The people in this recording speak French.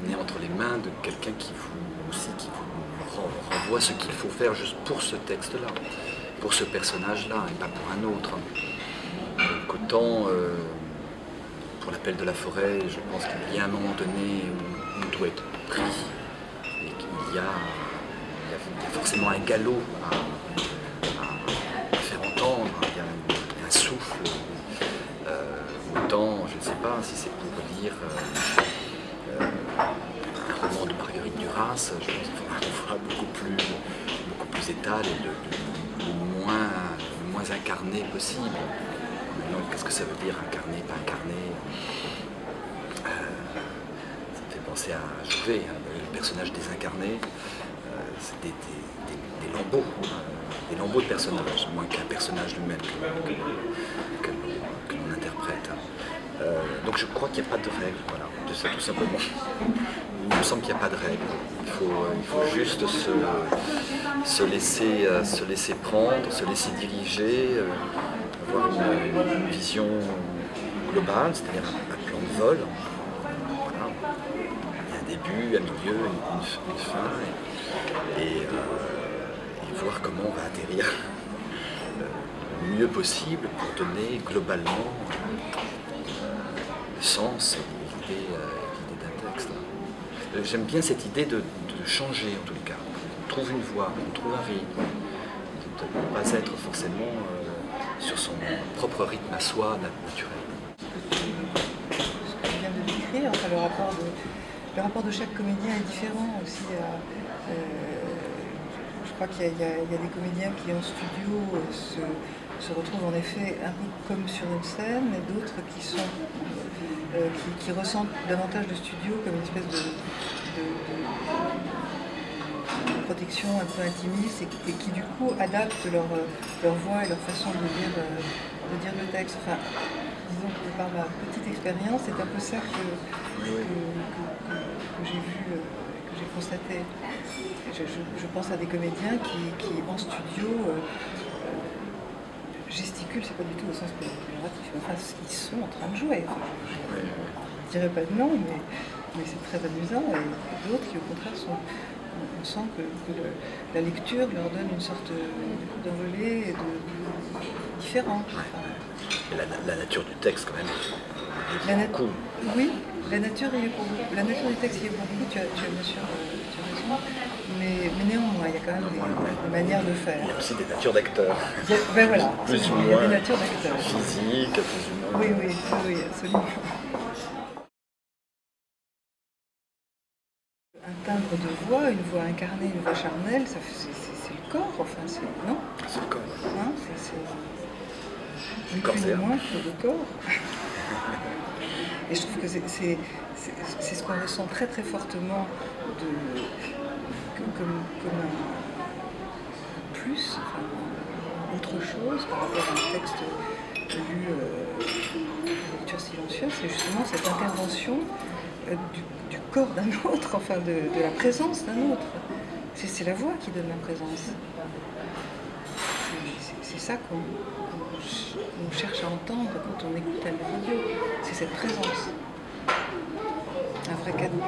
n'est entre les mains de quelqu'un qui vous renvoie ce qu'il faut faire juste pour ce texte-là, pour ce personnage-là, et pas pour un autre. Donc autant pour l'appel de la forêt, je pense qu'il y a un moment donné où on doit être pris, et qu'il y a forcément un galop à faire entendre, il y a un souffle. Autant, je ne sais pas si c'est pour lire un roman de Marguerite Duras, je pense qu'il faut une voix beaucoup plus étale et le moins incarné possible. Maintenant, qu'est-ce que ça veut dire incarné, pas incarné? Ça me fait penser à Jouvet, hein, le personnage désincarné. C'est des lambeaux de personnages, moins qu'un personnage lui-même que l'on interprète. Donc je crois qu'il n'y a pas de règle, voilà, de ça tout simplement. Il me semble qu'il n'y a pas de règle. Il faut juste se laisser prendre, se laisser diriger, avoir une vision globale, c'est-à-dire un plan de vol. Voilà. Il y a un début, un milieu, une fin, et voir comment on va atterrir le mieux possible pour donner globalement le sens et l'idée d'un texte. J'aime bien cette idée de changer en tous les cas. On trouve une voie, on trouve un rythme, de ne pas être forcément sur son propre rythme à soi naturel. Ce que je viens de décrire, enfin, le rapport de chaque comédien est différent aussi. Je crois qu'il y a des comédiens qui en studio se retrouvent en effet un peu comme sur une scène, et d'autres qui ressentent davantage le studio comme une espèce de protection un peu intimiste, et qui du coup adaptent leur voix et leur façon de dire le texte. Enfin, disons que par ma petite expérience, c'est un peu ça que j'ai vu, que j'ai constaté. Je pense à des comédiens qui en studio gesticulent, c'est pas du tout au sens péjoratif, enfin ils sont en train de jouer. Enfin, je dirais pas de nom, mais c'est très amusant, et d'autres qui au contraire on sent que la lecture leur donne une sorte d'envolée différente. Enfin, la nature du texte quand même. Oui, la nature du texte y est beaucoup, tu as bien sûr raison, mais néanmoins il y a quand même des manières de faire. Il y a aussi des natures d'acteurs. Ben voilà, plus ou il y a moins des natures d'acteurs. physiques, plus ou moins. Oui, absolument. Un timbre de voix, une voix incarnée, une voix charnelle, c'est le corps, enfin, non? C'est le corps. Hein, c'est ni plus ni moins que le corps. Et je trouve que c'est ce qu'on ressent très très fortement comme un plus, enfin, autre chose par rapport à un texte lu en lecture silencieuse, c'est justement cette intervention du corps d'un autre, enfin de la présence d'un autre. C'est la voix qui donne la présence. C'est ça qu'on cherche à entendre quand on écoute un radio. C'est cette présence. Un vrai cadeau.